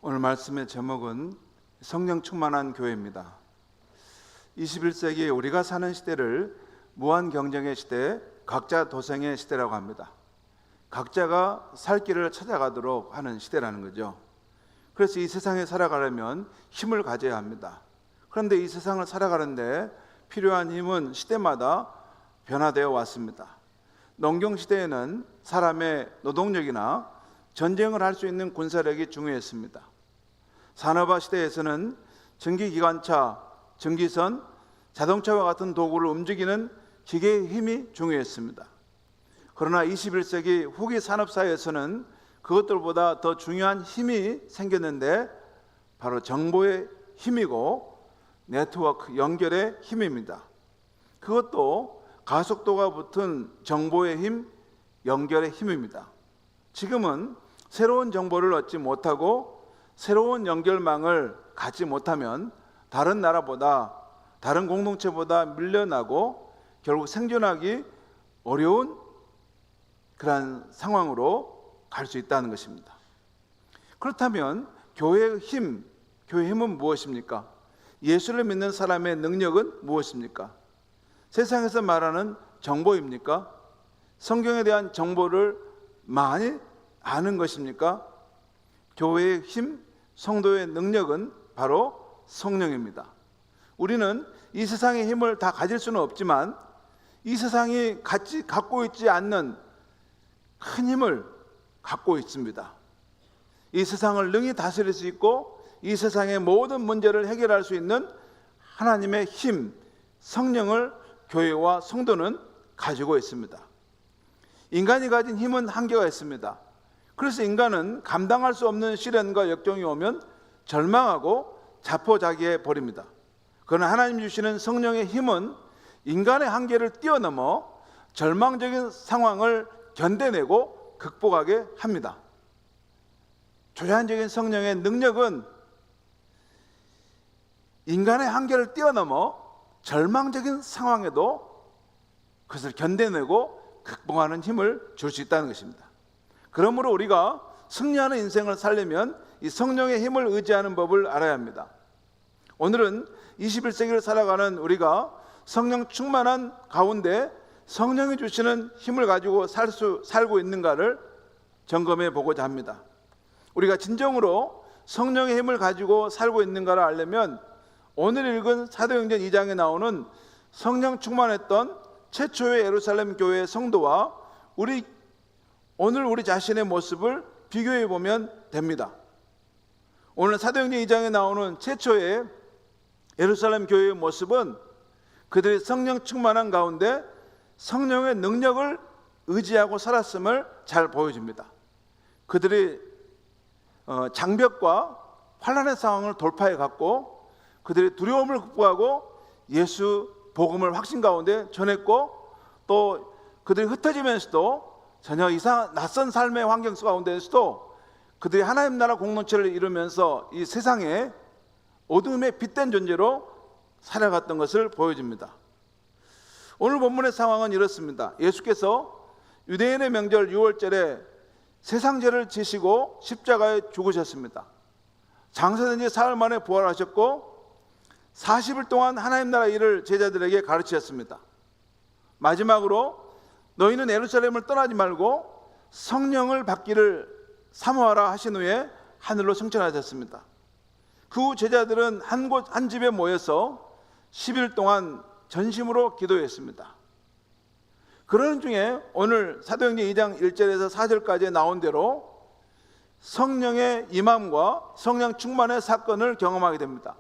오늘 말씀의 제목은 성령 충만한 교회입니다. 21세기 우리가 사는 시대를 무한 경쟁의 시대, 각자 도생의 시대라고 합니다. 각자가 살 길을 찾아가도록 하는 시대라는 거죠. 그래서 이 세상에 살아가려면 힘을 가져야 합니다. 그런데 이 세상을 살아가는데 필요한 힘은 시대마다 변화되어 왔습니다. 농경 시대에는 사람의 노동력이나 전쟁을 할 수 있는 군사력이 중요했습니다. 산업화 시대에서는 전기기관차, 전기선, 자동차와 같은 도구를 움직이는 기계의 힘이 중요했습니다. 그러나 21세기 후기 산업사회에서는 그것들보다 더 중요한 힘이 생겼는데 바로 정보의 힘이고 네트워크, 연결의 힘입니다. 그것도 가속도가 붙은 정보의 힘, 연결의 힘입니다. 지금은 새로운 정보를 얻지 못하고 새로운 연결망을 갖지 못하면 다른 나라보다, 다른 공동체보다 밀려나고 결국 생존하기 어려운 그런 상황으로 갈 수 있다는 것입니다. 그렇다면 교회의 힘은 무엇입니까? 예수를 믿는 사람의 능력은 무엇입니까? 세상에서 말하는 정보입니까? 성경에 대한 정보를 많이 아는 것입니까? 교회의 힘, 성도의 능력은 바로 성령입니다. 우리는 이 세상의 힘을 다 가질 수는 없지만 이 세상이 갖고 있지 않는 큰 힘을 갖고 있습니다. 이 세상을 능히 다스릴 수 있고 이 세상의 모든 문제를 해결할 수 있는 하나님의 힘, 성령을 교회와 성도는 가지고 있습니다. 인간이 가진 힘은 한계가 있습니다. 그래서 인간은 감당할 수 없는 시련과 역경이 오면 절망하고 자포자기해 버립니다. 그러나 하나님 주시는 성령의 힘은 인간의 한계를 뛰어넘어 절망적인 상황을 견뎌내고 극복하게 합니다. 조연적인 성령의 능력은 인간의 한계를 뛰어넘어 절망적인 상황에도 그것을 견뎌내고 극복하는 힘을 줄 수 있다는 것입니다. 그러므로 우리가 승리하는 인생을 살려면 이 성령의 힘을 의지하는 법을 알아야 합니다. 오늘은 21세기를 살아가는 우리가 성령 충만한 가운데 성령이 주시는 힘을 가지고 살고 있는가를 점검해 보고자 합니다. 우리가 진정으로 성령의 힘을 가지고 살고 있는가를 알려면 오늘 읽은 사도행전 2장에 나오는 성령 충만했던 최초의 예루살렘 교회의 성도와 오늘 우리 자신의 모습을 비교해 보면 됩니다. 오늘 사도행전 2장에 나오는 최초의 예루살렘 교회의 모습은 그들이 성령 충만한 가운데 성령의 능력을 의지하고 살았음을 잘 보여줍니다. 그들이 장벽과 환난의 상황을 돌파해 갔고 그들이 두려움을 극복하고 예수 복음을 확신 가운데 전했고 또 그들이 흩어지면서도 전혀 낯선 삶의 환경 가운데서도 그들이 하나님 나라 공동체를 이루면서 이 세상에 어둠의 빛된 존재로 살아갔던 것을 보여줍니다. 오늘 본문의 상황은 이렇습니다. 예수께서 유대인의 명절 6월절에 세상죄를 지시고 십자가에 죽으셨습니다. 장사된 지 사흘 만에 부활하셨고 40일 동안 하나님 나라 일을 제자들에게 가르치셨습니다. 마지막으로 너희는 예루살렘을 떠나지 말고 성령을 받기를 사모하라 하신 후에 하늘로 승천하셨습니다. 그 후 제자들은 한 집에 모여서 10일 동안 전심으로 기도했습니다. 그런 중에 오늘 사도행전 2장 1절에서 4절까지 나온 대로 성령의 임함과 성령 충만의 사건을 경험하게 됩니다.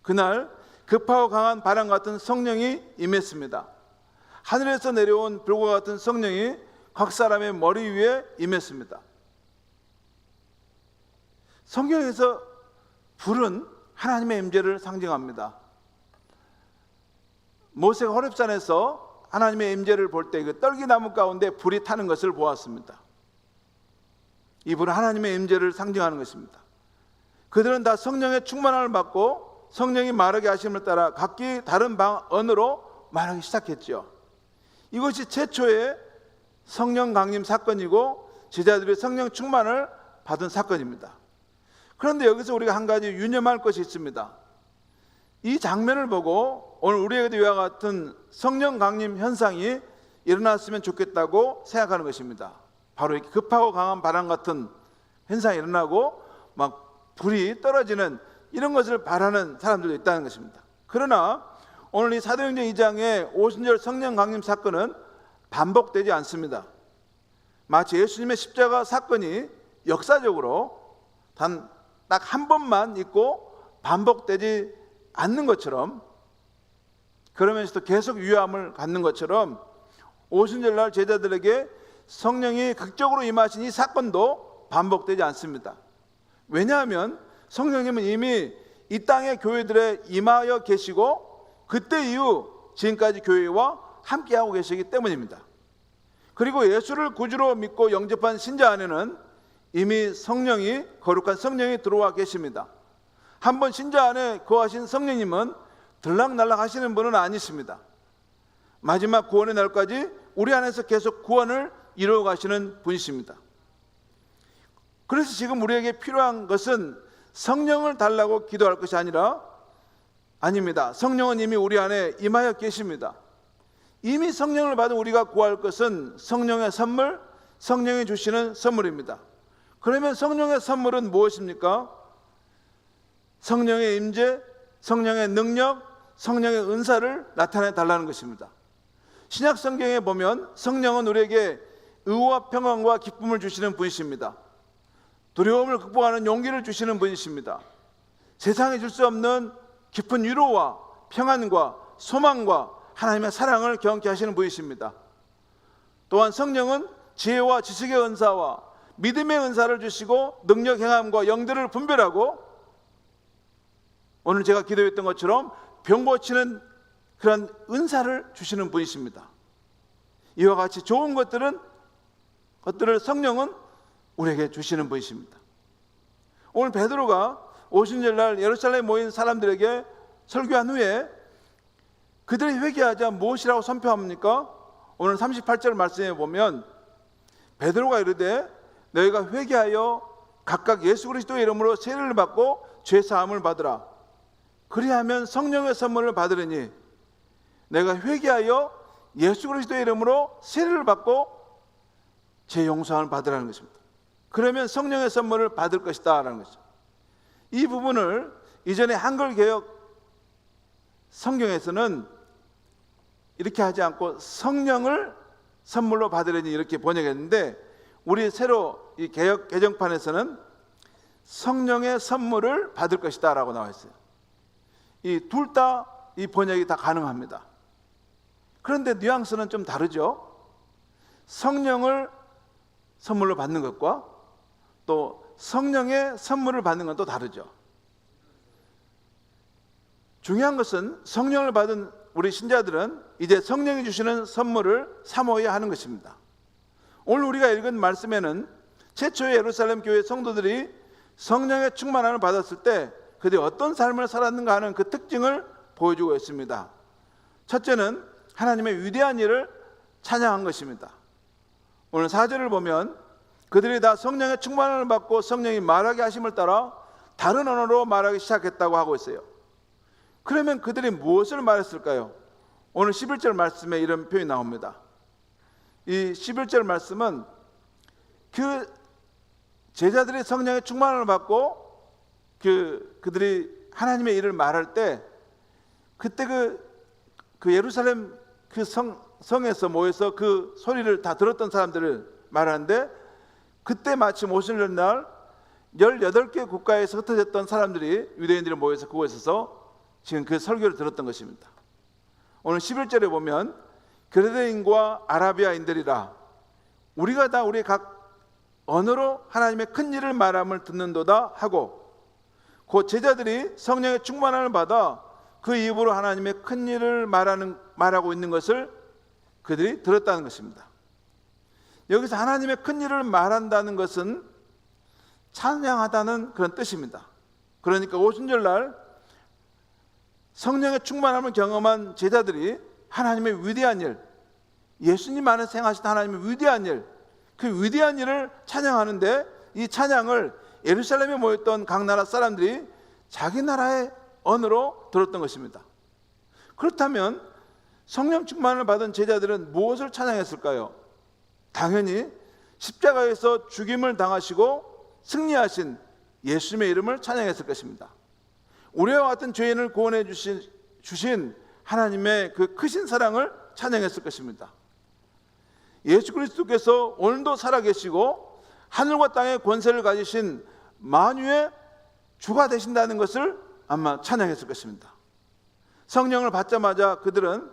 그날 급하고 강한 바람 같은 성령이 임했습니다. 하늘에서 내려온 불과 같은 성령이 각 사람의 머리 위에 임했습니다. 성경에서 불은 하나님의 임재를 상징합니다. 모세가 호렙산에서 하나님의 임재를 볼 때 그 떨기나무 가운데 불이 타는 것을 보았습니다. 이 불은 하나님의 임재를 상징하는 것입니다. 그들은 다 성령의 충만함을 받고 성령이 말하게 하심을 따라 각기 다른 언어로 말하기 시작했죠. 이것이 최초의 성령 강림 사건이고 제자들이 성령 충만을 받은 사건입니다. 그런데 여기서 우리가 한 가지 유념할 것이 있습니다. 이 장면을 보고 오늘 우리에게도 이와 같은 성령 강림 현상이 일어났으면 좋겠다고 생각하는 것입니다. 바로 이렇게 급하고 강한 바람 같은 현상이 일어나고 막 불이 떨어지는 이런 것을 바라는 사람들도 있다는 것입니다. 그러나 오늘 이 사도행전 2장의 오순절 성령 강림 사건은 반복되지 않습니다. 마치 예수님의 십자가 사건이 역사적으로 단 딱 한 번만 있고 반복되지 않는 것처럼, 그러면서도 계속 유효함을 갖는 것처럼 오순절날 제자들에게 성령이 극적으로 임하신 이 사건도 반복되지 않습니다. 왜냐하면 성령님은 이미 이 땅의 교회들에 임하여 계시고 그때 이후 지금까지 교회와 함께하고 계시기 때문입니다. 그리고 예수를 구주로 믿고 영접한 신자 안에는 이미 성령이, 거룩한 성령이 들어와 계십니다. 한번 신자 안에 거하신 성령님은 들락날락 하시는 분은 아니십니다. 마지막 구원의 날까지 우리 안에서 계속 구원을 이루어 가시는 분이십니다. 그래서 지금 우리에게 필요한 것은 성령을 달라고 기도할 것이 아닙니다. 성령은 이미 우리 안에 임하여 계십니다. 이미 성령을 받은 우리가 구할 것은 성령의 선물, 성령이 주시는 선물입니다. 그러면 성령의 선물은 무엇입니까? 성령의 임재, 성령의 능력, 성령의 은사를 나타내 달라는 것입니다. 신약 성경에 보면 성령은 우리에게 의와 평안과 기쁨을 주시는 분이십니다. 두려움을 극복하는 용기를 주시는 분이십니다. 세상에 줄 수 없는 깊은 위로와 평안과 소망과 하나님의 사랑을 경험케 하시는 분이십니다. 또한 성령은 지혜와 지식의 은사와 믿음의 은사를 주시고 능력 행함과 영들을 분별하고 오늘 제가 기도했던 것처럼 병 고치는 그런 은사를 주시는 분이십니다. 이와 같이 좋은 것들을 성령은 우리에게 주시는 분이십니다. 오늘 베드로가 오순절날 예루살렘에 모인 사람들에게 설교한 후에 그들이 회개하자 무엇이라고 선포합니까? 오늘 38절 말씀에 보면 베드로가 이르되 너희가 회개하여 각각 예수 그리스도의 이름으로 세례를 받고 죄 사함을 받으라. 그리하면 성령의 선물을 받으리니 내가 회개하여 예수 그리스도의 이름으로 세례를 받고 죄 용서함을 받으라는 것입니다. 그러면 성령의 선물을 받을 것이다 라는 것이죠. 이 부분을 이전에 한글 개역 성경에서는 이렇게 하지 않고 성령을 선물로 받으려니 이렇게 번역했는데 우리 새로 이 개역 개정판에서는 성령의 선물을 받을 것이다 라고 나와 있어요. 이 둘 다 이 번역이 다 가능합니다. 그런데 뉘앙스는 좀 다르죠. 성령을 선물로 받는 것과 또 성령의 선물을 받는 건 또 다르죠. 중요한 것은 성령을 받은 우리 신자들은 이제 성령이 주시는 선물을 사모해야 하는 것입니다. 오늘 우리가 읽은 말씀에는 최초의 예루살렘 교회 성도들이 성령의 충만함을 받았을 때 그들이 어떤 삶을 살았는가 하는 그 특징을 보여주고 있습니다. 첫째는 하나님의 위대한 일을 찬양한 것입니다. 오늘 4절을 보면 그들이 다 성령의 충만함을 받고 성령이 말하게 하심을 따라 다른 언어로 말하기 시작했다고 하고 있어요. 그러면 그들이 무엇을 말했을까요? 오늘 11절 말씀에 이런 표현이 나옵니다. 이 11절 말씀은 그 제자들이 성령의 충만함을 받고 그들이 하나님의 일을 말할 때 그때 그 예루살렘 그 성에서 모여서 그 소리를 다 들었던 사람들을 말하는데 그때 마침 오순절 날 18개 국가에서 흩어졌던 사람들이 유대인들이 모여서 그곳에서 지금 그 설교를 들었던 것입니다. 오늘 11절에 보면 그레데인과 아라비아인들이라 우리가 다 우리 각 언어로 하나님의 큰 일을 말함을 듣는도다 하고 그 제자들이 성령의 충만함을 받아 그 입으로 하나님의 큰 일을 말하고 있는 것을 그들이 들었다는 것입니다. 여기서 하나님의 큰 일을 말한다는 것은 찬양하다는 그런 뜻입니다. 그러니까 오순절날 성령의 충만함을 경험한 제자들이 하나님의 위대한 일, 예수님 안에서 행하신 하나님의 위대한 일, 그 위대한 일을 찬양하는데 이 찬양을 예루살렘에 모였던 각 나라 사람들이 자기 나라의 언어로 들었던 것입니다. 그렇다면 성령 충만을 받은 제자들은 무엇을 찬양했을까요? 당연히 십자가에서 죽임을 당하시고 승리하신 예수님의 이름을 찬양했을 것입니다. 우리와 같은 죄인을 구원해 주신 하나님의 그 크신 사랑을 찬양했을 것입니다. 예수 그리스도께서 오늘도 살아계시고 하늘과 땅의 권세를 가지신 만유의 주가 되신다는 것을 아마 찬양했을 것입니다. 성령을 받자마자 그들은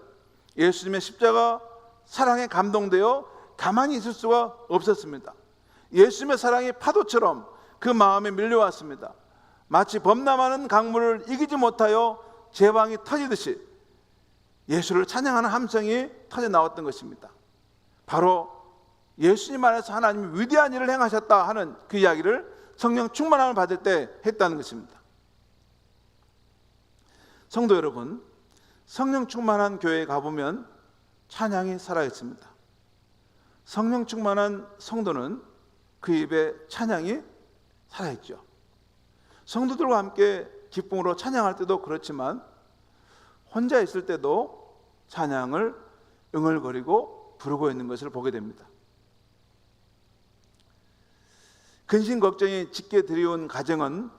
예수님의 십자가 사랑에 감동되어 가만히 있을 수가 없었습니다. 예수님의 사랑이 파도처럼 그 마음에 밀려왔습니다. 마치 범람하는 강물을 이기지 못하여 제방이 터지듯이 예수를 찬양하는 함성이 터져 나왔던 것입니다. 바로 예수님 안에서 하나님이 위대한 일을 행하셨다 하는 그 이야기를 성령 충만함을 받을 때 했다는 것입니다. 성도 여러분, 성령 충만한 교회에 가보면 찬양이 살아있습니다. 성령 충만한 성도는 그 입에 찬양이 살아있죠. 성도들과 함께 기쁨으로 찬양할 때도 그렇지만 혼자 있을 때도 찬양을 응얼거리고 부르고 있는 것을 보게 됩니다. 근심 걱정이 짙게 들이온 가정은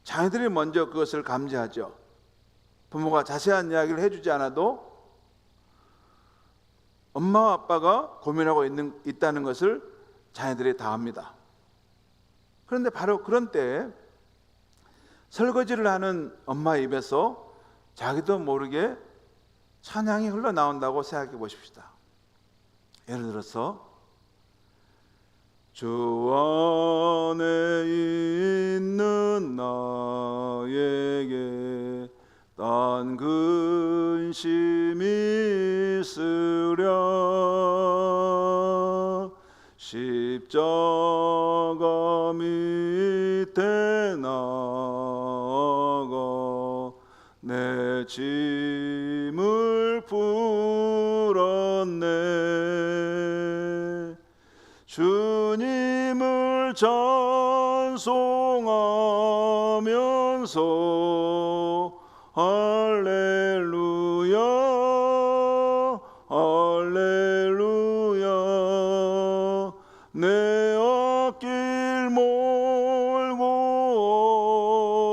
자녀들이 먼저 그것을 감지하죠. 부모가 자세한 이야기를 해주지 않아도 엄마와 아빠가 고민하고 있다는 것을 자녀들이 다 압니다. 그런데 바로 그런 때에 설거지를 하는 엄마 입에서 자기도 모르게 찬양이 흘러나온다고 생각해 보십시다. 예를 들어서 주 안에 있는 나에게 딴 근심이 있으랴 십자가 밑에 나아가 내 짐을 풀었네 주님을 찬송하면서 할렐루야 할렐루야 내 앞길 멀고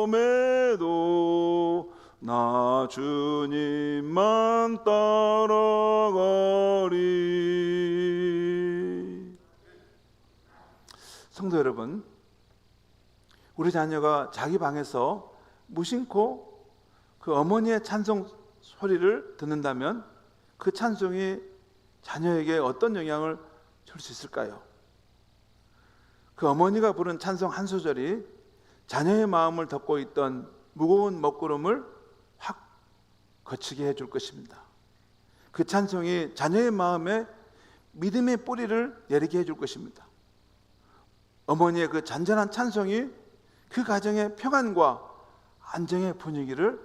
옴에도 나 주님만 따라가리. 성도 여러분, 우리 자녀가 자기 방에서 무심코 그 어머니의 찬송 소리를 듣는다면 그 찬송이 자녀에게 어떤 영향을 줄 수 있을까요? 그 어머니가 부른 찬송 한 소절이 자녀의 마음을 덮고 있던 무거운 먹구름을 확 거치게 해줄 것입니다. 그 찬송이 자녀의 마음에 믿음의 뿌리를 내리게 해줄 것입니다. 어머니의 그 잔잔한 찬송이 그 가정의 평안과 안정의 분위기를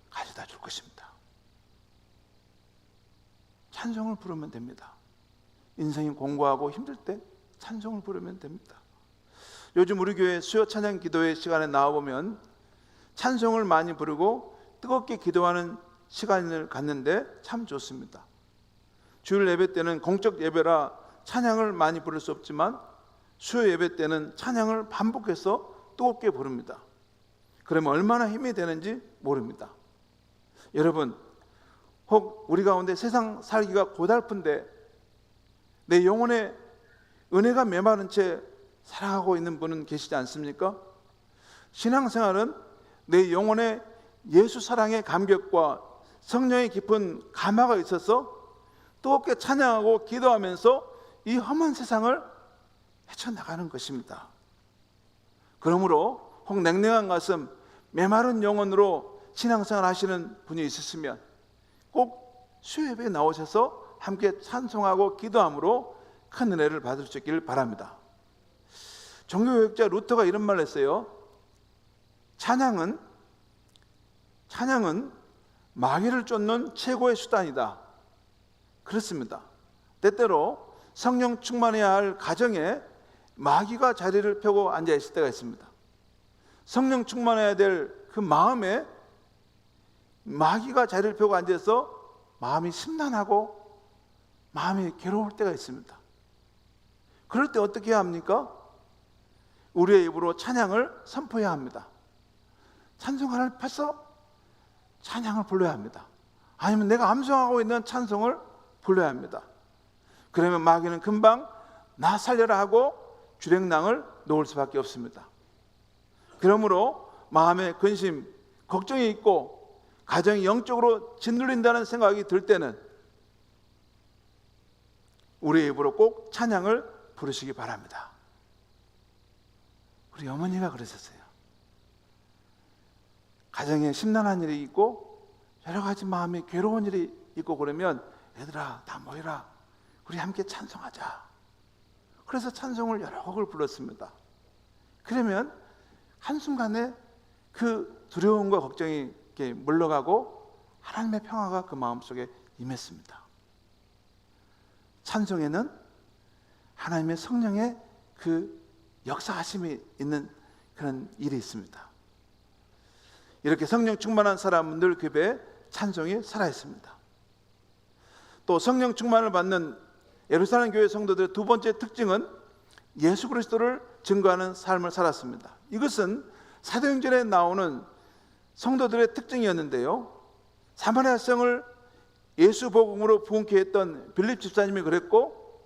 가져다 줄 것입니다. 찬송을 부르면 됩니다. 인생이 공고하고 힘들 때 찬송을 부르면 됩니다. 요즘 우리 교회 수요 찬양 기도회 시간에 나와보면 찬송을 많이 부르고 뜨겁게 기도하는 시간을 갖는데 참 좋습니다. 주일 예배 때는 공적 예배라 찬양을 많이 부를 수 없지만 수요 예배 때는 찬양을 반복해서 뜨겁게 부릅니다. 그러면 얼마나 힘이 되는지 모릅니다. 여러분, 혹 우리 가운데 세상 살기가 고달픈데 내 영혼에 은혜가 메마른 채 살아가고 있는 분은 계시지 않습니까? 신앙생활은 내 영혼에 예수 사랑의 감격과 성령의 깊은 감화가 있어서 뜨겁게 찬양하고 기도하면서 이 험한 세상을 헤쳐나가는 것입니다. 그러므로 혹 냉랭한 가슴, 메마른 영혼으로 신앙생활 하시는 분이 있으시면 꼭 수요 예배에 나오셔서 함께 찬송하고 기도함으로 큰 은혜를 받을 수 있기를 바랍니다. 종교개혁자 루터가 이런 말을 했어요. 찬양은 마귀를 쫓는 최고의 수단이다. 그렇습니다. 때때로 성령 충만해야 할 가정에 마귀가 자리를 펴고 앉아 있을 때가 있습니다. 성령 충만해야 될 그 마음에 마귀가 자리를 펴고 앉아서 마음이 심란하고 마음이 괴로울 때가 있습니다. 그럴 때 어떻게 해야 합니까? 우리의 입으로 찬양을 선포해야 합니다. 찬송가를 펴서 찬양을 불러야 합니다. 아니면 내가 암송하고 있는 찬송을 불러야 합니다. 그러면 마귀는 금방 나 살려라 하고 주랭낭을 놓을 수밖에 없습니다. 그러므로 마음에 근심, 걱정이 있고 가정이 영적으로 짓눌린다는 생각이 들 때는 우리의 입으로 꼭 찬양을 부르시기 바랍니다. 우리 어머니가 그러셨어요. 가정에 심란한 일이 있고 여러 가지 마음에 괴로운 일이 있고 그러면 얘들아 다 모여라, 우리 함께 찬송하자. 그래서 찬송을 여러 곡을 불렀습니다. 그러면 한순간에 그 두려움과 걱정이 이렇게 물러가고 하나님의 평화가 그 마음속에 임했습니다. 찬송에는 하나님의 성령의 그 역사하심이 있는 그런 일이 있습니다. 이렇게 성령 충만한 사람들 그 배에 찬송이 살아있습니다. 또 성령 충만을 받는 예루살렘 교회 성도들의 두 번째 특징은 예수 그리스도를 증거하는 삶을 살았습니다. 이것은 사도행전에 나오는 성도들의 특징이었는데요, 사마리아 성을 예수 복음으로 부흥케 했던 빌립 집사님이 그랬고,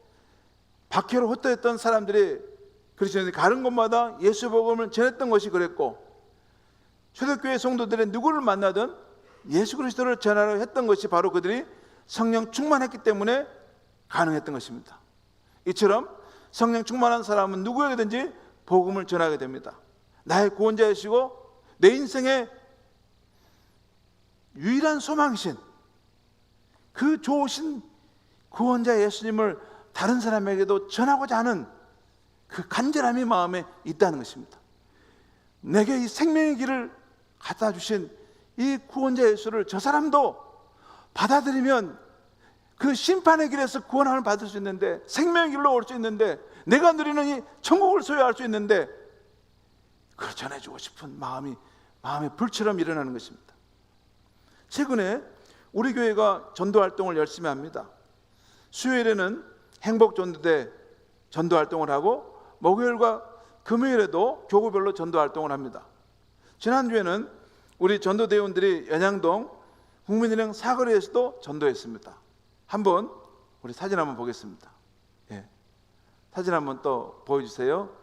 박해로 흩어졌던 사람들이 그리스도인이 가는 곳마다 예수 복음을 전했던 것이 그랬고, 초대교회 성도들의 누구를 만나든 예수 그리스도를 전하려 했던 것이 바로 그들이 성령 충만했기 때문에 가능했던 것입니다. 이처럼 성령 충만한 사람은 누구에게든지 복음을 전하게 됩니다. 나의 구원자이시고 내 인생의 유일한 소망이신 그 좋으신 구원자 예수님을 다른 사람에게도 전하고자 하는 그 간절함이 마음에 있다는 것입니다. 내게 이 생명의 길을 갖다 주신 이 구원자 예수를 저 사람도 받아들이면 그 심판의 길에서 구원함을 받을 수 있는데, 생명의 길로 올 수 있는데, 내가 누리는 이 천국을 소유할 수 있는데, 그걸 전해주고 싶은 마음이 마음의 불처럼 일어나는 것입니다. 최근에 우리 교회가 전도 활동을 열심히 합니다. 수요일에는 행복전도대 전도 활동을 하고, 목요일과 금요일에도 교구별로 전도 활동을 합니다. 지난주에는 우리 전도대원들이 연양동 국민은행 사거리에서도 전도했습니다. 한번 우리 사진 한번 보겠습니다. 예. 사진 한번 또 보여주세요.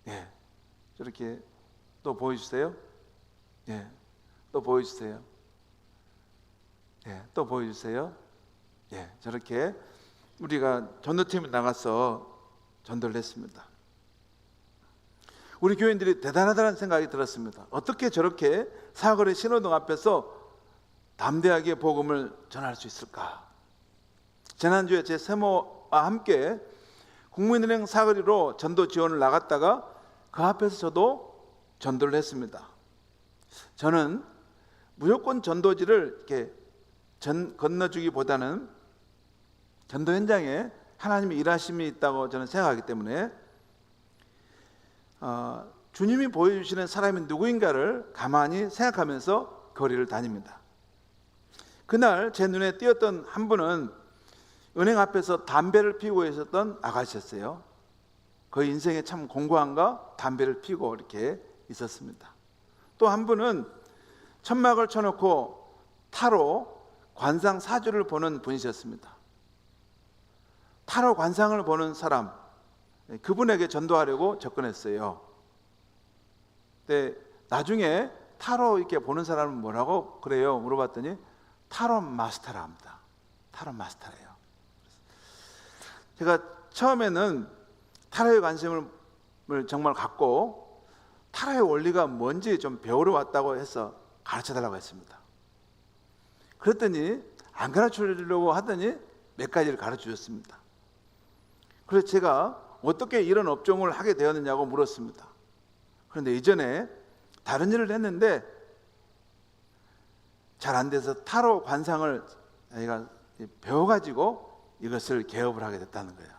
예. 저렇게 또 보여주세요. 예. 또 보여주세요. 예. 또 보여주세요. 예. 저렇게 우리가 전도팀이 나가서 전도를 했습니다. 우리 교인들이 대단하다는 생각이 들었습니다. 어떻게 저렇게 사거리 신호등 앞에서 담대하게 복음을 전할 수 있을까? 지난주에 제 세모와 함께 국민은행 사거리로 전도 지원을 나갔다가 그 앞에서 저도 전도를 했습니다. 저는 무조건 전도지를 이렇게 건너주기보다는 전도 현장에 하나님의 일하심이 있다고 저는 생각하기 때문에 주님이 보여주시는 사람이 누구인가를 가만히 생각하면서 거리를 다닙니다. 그날 제 눈에 띄었던 한 분은 은행 앞에서 담배를 피우고 있었던 아가씨였어요. 그 인생에 참 공고한가 담배를 피우고 이렇게 있었습니다. 또 한 분은 천막을 쳐놓고 타로 관상 사주를 보는 분이셨습니다. 타로 관상을 보는 사람, 그분에게 전도하려고 접근했어요. 근데 나중에 타로 이렇게 보는 사람은 뭐라고 그래요? 물어봤더니 타로 마스터라 합니다. 타로 마스터래요. 제가 처음에는 타로에 관심을 정말 갖고 타로의 원리가 뭔지 좀 배우러 왔다고 해서 가르쳐달라고 했습니다. 그랬더니 안 가르쳐주려고 하더니 몇 가지를 가르쳐줬습니다. 그래서 제가 어떻게 이런 업종을 하게 되었느냐고 물었습니다. 그런데 이전에 다른 일을 했는데 잘 안 돼서 타로 관상을 자기가 배워가지고 이것을 개업을 하게 됐다는 거예요.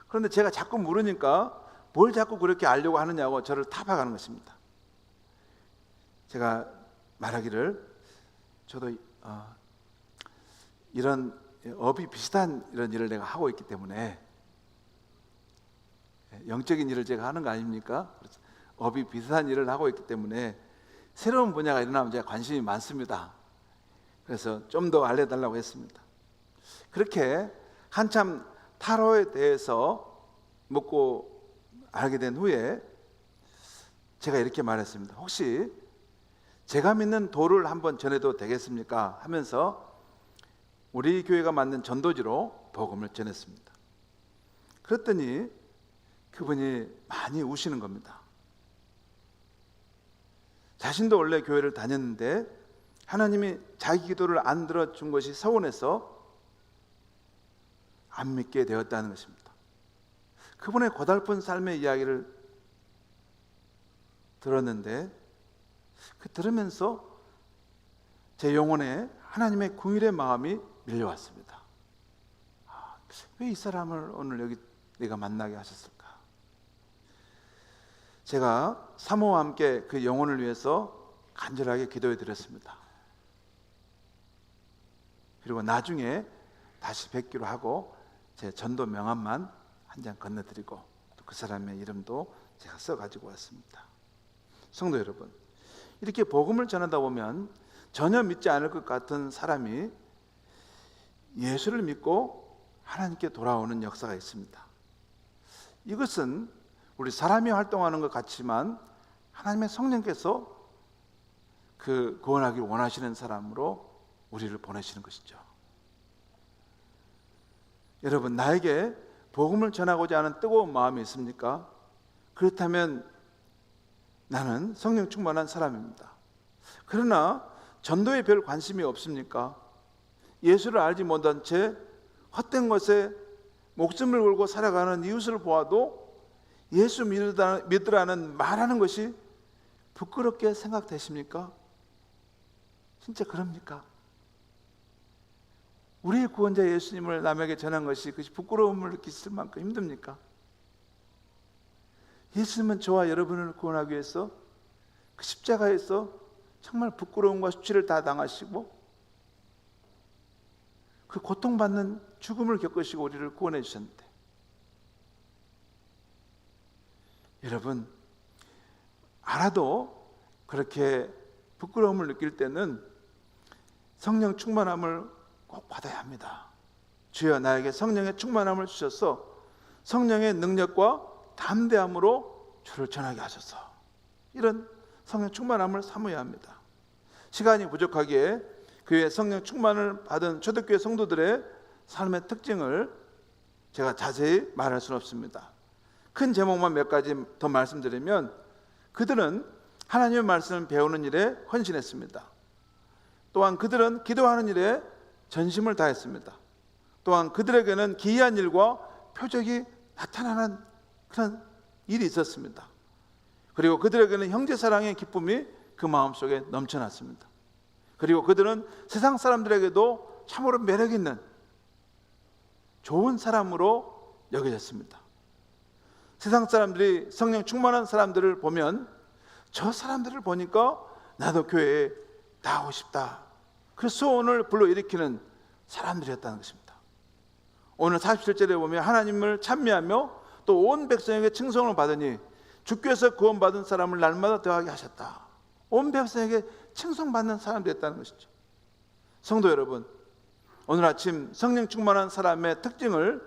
그런데 제가 자꾸 물으니까 뭘 자꾸 그렇게 알려고 하느냐고 저를 타박하는 것입니다. 제가 말하기를 저도 이런 업이 비슷한 이런 일을 내가 하고 있기 때문에, 영적인 일을 제가 하는 거 아닙니까? 업이 비슷한 일을 하고 있기 때문에 새로운 분야가 일어나면 제가 관심이 많습니다. 그래서 좀 더 알려달라고 했습니다. 그렇게 한참 타로에 대해서 묻고 알게 된 후에 제가 이렇게 말했습니다. 혹시 제가 믿는 도를 한번 전해도 되겠습니까? 하면서 우리 교회가 만든 전도지로 복음을 전했습니다. 그랬더니 그분이 많이 우시는 겁니다. 자신도 원래 교회를 다녔는데 하나님이 자기 기도를 안 들어준 것이 서운해서 안 믿게 되었다는 것입니다. 그분의 고달픈 삶의 이야기를 들었는데 들으면서 제 영혼에 하나님의 긍휼의 마음이 밀려왔습니다. 왜 이 사람을 오늘 여기 내가 만나게 하셨을까? 제가 사모와 함께 그 영혼을 위해서 간절하게 기도해 드렸습니다. 그리고 나중에 다시 뵙기로 하고 제 전도 명함만 한 장 건네드리고 또 그 사람의 이름도 제가 써가지고 왔습니다. 성도 여러분, 이렇게 복음을 전하다 보면 전혀 믿지 않을 것 같은 사람이 예수를 믿고 하나님께 돌아오는 역사가 있습니다. 이것은 우리 사람이 활동하는 것 같지만 하나님의 성령께서 그 구원하기를 원하시는 사람으로 우리를 보내시는 것이죠. 여러분, 나에게 복음을 전하고자 하는 뜨거운 마음이 있습니까? 그렇다면 나는 성령 충만한 사람입니다. 그러나 전도에 별 관심이 없습니까? 예수를 알지 못한 채 헛된 것에 목숨을 걸고 살아가는 이웃을 보아도 예수 믿으라는 말하는 것이 부끄럽게 생각되십니까? 진짜 그럽니까? 우리의 구원자 예수님을 남에게 전한 것이 그것이 부끄러움을 느끼실 만큼 힘듭니까? 예수님은 저와 여러분을 구원하기 위해서 그 십자가에서 정말 부끄러움과 수치를 다 당하시고 그 고통받는 죽음을 겪으시고 우리를 구원해 주셨는데, 여러분, 알아도 그렇게 부끄러움을 느낄 때는 성령 충만함을 꼭 받아야 합니다. 주여 나에게 성령의 충만함을 주셔서 성령의 능력과 담대함으로 주를 전하게 하소서. 이런 성령 충만함을 삼아야 합니다. 시간이 부족하기에 교회 성령 충만을 받은 초대교회 성도들의 삶의 특징을 제가 자세히 말할 수는 없습니다. 큰 제목만 몇 가지 더 말씀드리면, 그들은 하나님의 말씀을 배우는 일에 헌신했습니다. 또한 그들은 기도하는 일에 전심을 다했습니다. 또한 그들에게는 기이한 일과 표적이 나타나는 그런 일이 있었습니다. 그리고 그들에게는 형제사랑의 기쁨이 그 마음속에 넘쳐났습니다. 그리고 그들은 세상 사람들에게도 참으로 매력 있는 좋은 사람으로 여겨졌습니다. 세상 사람들이 성령 충만한 사람들을 보면 저 사람들을 보니까 나도 교회에 나오고 싶다, 그 소원을 불러일으키는 사람들이었다는 것입니다. 오늘 47절에 보면 하나님을 찬미하며 또 온 백성에게 칭송을 받으니 주께서 구원받은 사람을 날마다 더하게 하셨다. 온 백성에게 칭송받는 사람들이었다는 것이죠. 성도 여러분, 오늘 아침 성령 충만한 사람의 특징을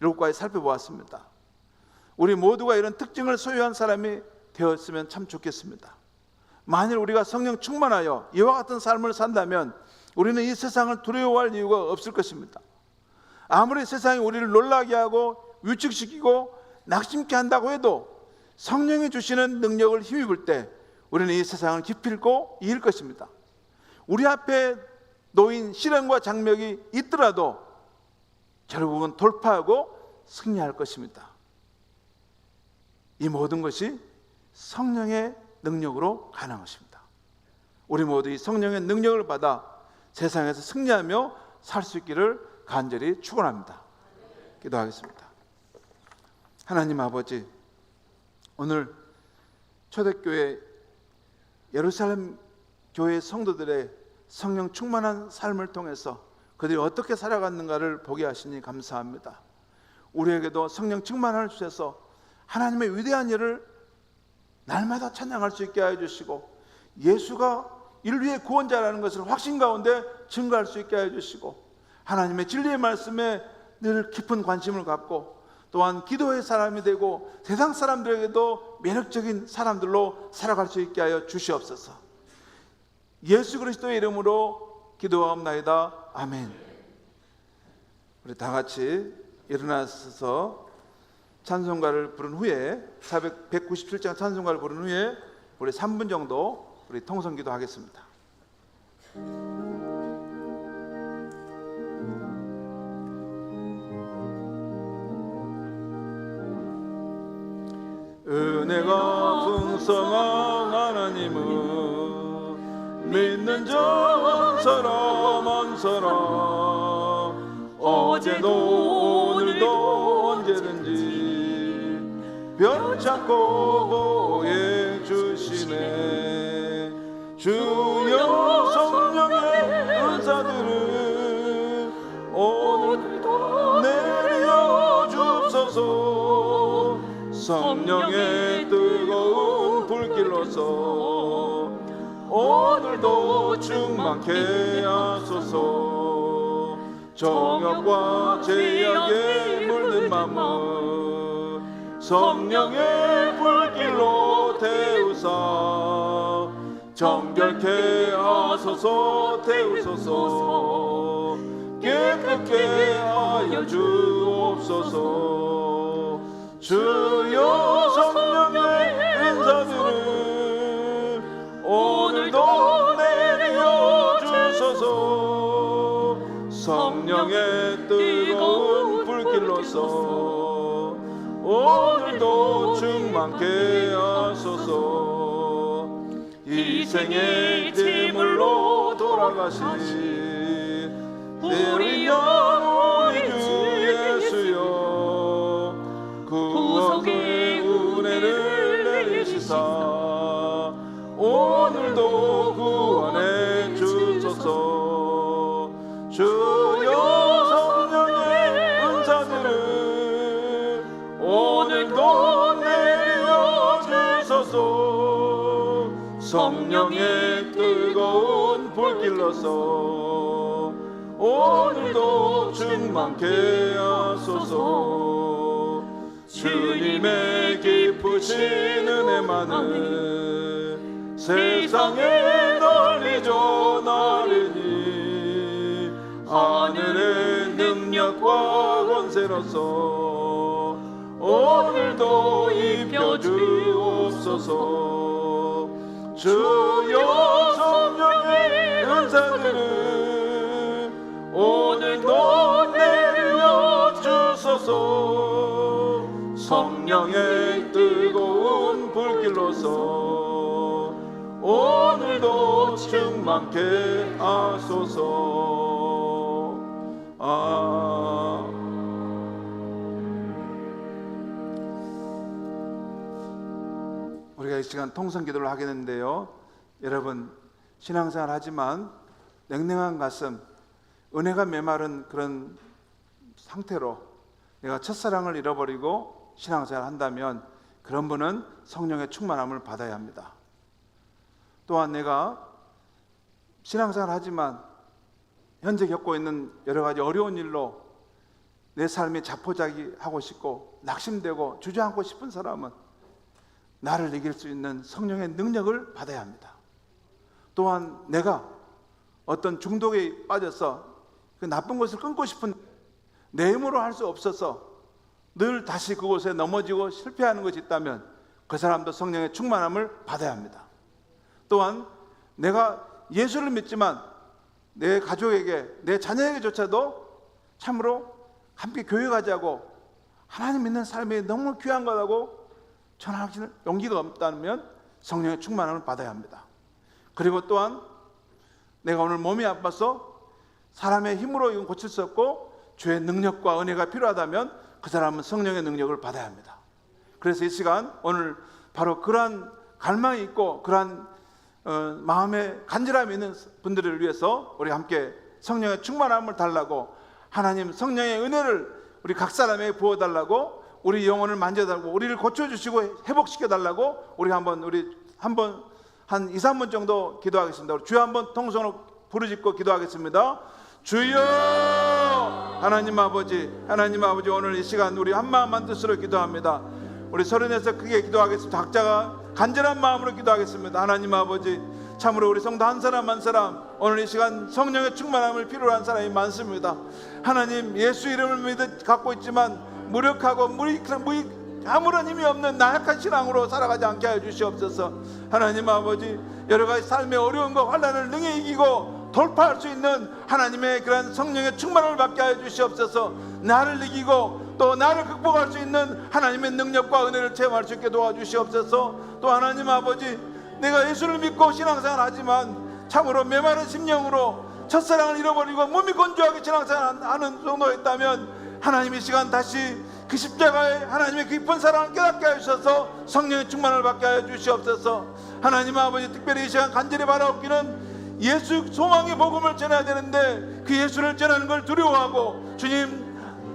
7가지 살펴보았습니다. 우리 모두가 이런 특징을 소유한 사람이 되었으면 참 좋겠습니다. 만일 우리가 성령 충만하여 이와 같은 삶을 산다면 우리는 이 세상을 두려워할 이유가 없을 것입니다. 아무리 세상이 우리를 놀라게 하고 위축시키고 낙심케 한다고 해도 성령이 주시는 능력을 힘입을 때 우리는 이 세상을 기필코 이길 것입니다. 우리 앞에 놓인 시련과 장벽이 있더라도 결국은 돌파하고 승리할 것입니다. 이 모든 것이 성령의 능력으로 가능한 것입니다. 우리 모두 이 성령의 능력을 받아 세상에서 승리하며 살 수 있기를 간절히 축원합니다. 기도하겠습니다. 하나님 아버지, 오늘 초대교회 예루살렘 교회 성도들의 성령 충만한 삶을 통해서 그들이 어떻게 살아갔는가를 보게 하시니 감사합니다. 우리에게도 성령 충만을 주셔서 하나님의 위대한 일을 날마다 찬양할 수 있게 하여 주시고, 예수가 인류의 구원자라는 것을 확신 가운데 증거할 수 있게 하여 주시고, 하나님의 진리의 말씀에 늘 깊은 관심을 갖고, 또한 기도의 사람이 되고 세상 사람들에게도 매력적인 사람들로 살아갈 수 있게 하여 주시옵소서. 예수 그리스도의 이름으로 기도하옵나이다. 아멘. 우리 다 같이 일어나서 찬송가를 부른 후에 197장 찬송가를 부른 후에 우리 3분 정도 우리 통성기도 하겠습니다. 은혜가 풍성한 하나님은 믿는 자 한 사람 한 사람 어제도 오늘도 언제든지 변찮고 보혜 주시네. 주여 성령의 은사들을 오늘도 내려 주옵소서. 성령의 뜨거운 불길로서 오늘도 충만케 하소서. 정욕과 죄악에 물든 마음을 성령의 불길로 태우사 정결케 하소서. 태우소서. 깨끗게 하여 주옵소서. 주여 성령의 은사들을 오늘도 내려 주소서. 성령의 뜨거운 불길로서 오늘도 충만케 하소서. 이 생의 제물로 돌아가신 우리 영혼의 주 예수여, 구속의 은혜를 내리시사 오늘도 구원해 주소서. 주여 성령의 은사들을 오늘도 내려 주소서. 성령의 뜨거운 불길로서 오늘도 충만케 하소서. 주님의 깊으신 은혜만은 세상에 널리 전하리니 하늘의 능력과 권세로서 오늘도 입혀주옵소서. 주여 성령의 은사들을 오늘도 내려주소서. 성령의 뜨거운 불길로서 오늘도 충만케 하소서. 우리가 이 시간 통성기도를 하게 되는데요, 여러분 신앙생활 하지만 냉랭한 가슴, 은혜가 메마른 그런 상태로 내가 첫사랑을 잃어버리고 신앙생활을 한다면 그런 분은 성령의 충만함을 받아야 합니다. 또한 내가 신앙생활을 하지만 현재 겪고 있는 여러 가지 어려운 일로 내 삶이 자포자기하고 싶고 낙심되고 주저앉고 싶은 사람은 나를 이길 수 있는 성령의 능력을 받아야 합니다. 또한 내가 어떤 중독에 빠져서 그 나쁜 것을 끊고 싶은 내 힘으로 할 수 없어서 늘 다시 그곳에 넘어지고 실패하는 것이 있다면 그 사람도 성령의 충만함을 받아야 합니다. 또한 내가 예수를 믿지만 내 가족에게, 내 자녀에게조차도 참으로 함께 교회 가자고 하나님 믿는 삶이 너무 귀한 거라고 전할 용기가 없다면 성령의 충만함을 받아야 합니다. 그리고 또한 내가 오늘 몸이 아파서 사람의 힘으로 이건 고칠 수 없고 주의 능력과 은혜가 필요하다면 그 사람은 성령의 능력을 받아야 합니다. 그래서 이 시간 오늘 바로 그러한 갈망이 있고 그러한 마음에 간절함이 있는 분들을 위해서 우리 함께 성령의 충만함을 달라고, 하나님 성령의 은혜를 우리 각 사람에게 부어달라고, 우리 영혼을 만져달라고, 우리를 고쳐주시고 회복시켜달라고, 우리 한번 한 2, 3분 정도 기도하겠습니다. 우리 주여 한번 통성으로 부르짖고 기도하겠습니다. 주여! 하나님 아버지, 오늘 이 시간 우리 한마음 한뜻으로 기도합니다. 우리 서른에서 크게 기도하겠습니다. 각자가 간절한 마음으로 기도하겠습니다. 하나님 아버지, 참으로 우리 성도 한 사람 한 사람 오늘 이 시간 성령의 충만함을 필요로 한 사람이 많습니다. 하나님, 예수 이름을 갖고 있지만 무력하고 아무런 힘이 없는 나약한 신앙으로 살아가지 않게 하여 주시옵소서. 하나님 아버지, 여러 가지 삶의 어려움과 환난을 능히 이기고 돌파할 수 있는 하나님의 그런 성령의 충만함을 받게 하여 주시옵소서. 나를 이기고 또 나를 극복할 수 있는 하나님의 능력과 은혜를 체험할 수 있게 도와주시옵소서. 또 하나님 아버지, 내가 예수를 믿고 신앙생활 하지만 참으로 메마른 심령으로 첫사랑을 잃어버리고 몸이 건조하게 신앙생활 하는 정도였다면, 하나님 이 시간 다시 그 십자가의 하나님의 깊은 사랑을 깨닫게 하셔서 성령의 충만을 받게 하여 주시옵소서. 하나님 아버지, 특별히 이 시간 간절히 바라옵기는 예수 소망의 복음을 전해야 되는데 그 예수를 전하는 걸 두려워하고, 주님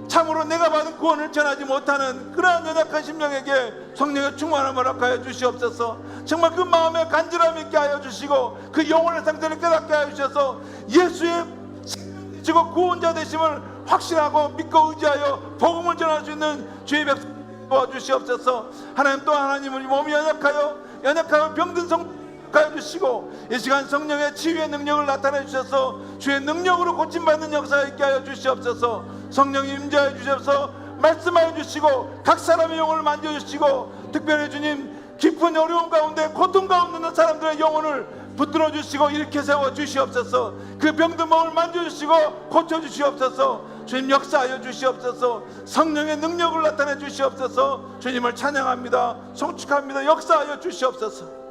참으로 내가 받은 구원을 전하지 못하는 그러한 연약한 심령에게 성령의 충만함을 허락하여 주시옵소서. 정말 그 마음에 간절함 있게 하여 주시고 그 영혼의 상태를 깨닫게 하여 주셔서 예수의 생명이시고 구원자 되심을 확신하고 믿고 의지하여 복음을 전할 수 있는 주의 백성 도와주시옵소서. 하나님, 또 하나님, 우리 몸이 연약하고 병든 성 하여 주시고 이 시간 성령의 치유의 능력을 나타내 주셔서 주의 능력으로 고침받는 역사가 있게 하여 주시옵소서. 성령 임재하여 주셔서 말씀하여 주시고 각 사람의 영혼을 만져주시고, 특별히 주님 깊은 어려움 가운데 고통 가운데 있는 사람들의 영혼을 붙들어 주시고 일으켜 세워 주시옵소서. 그 병든 몸을 만져주시고 고쳐주시옵소서. 주님 역사하여 주시옵소서. 성령의 능력을 나타내 주시옵소서. 주님을 찬양합니다. 송축합니다. 역사하여 주시옵소서.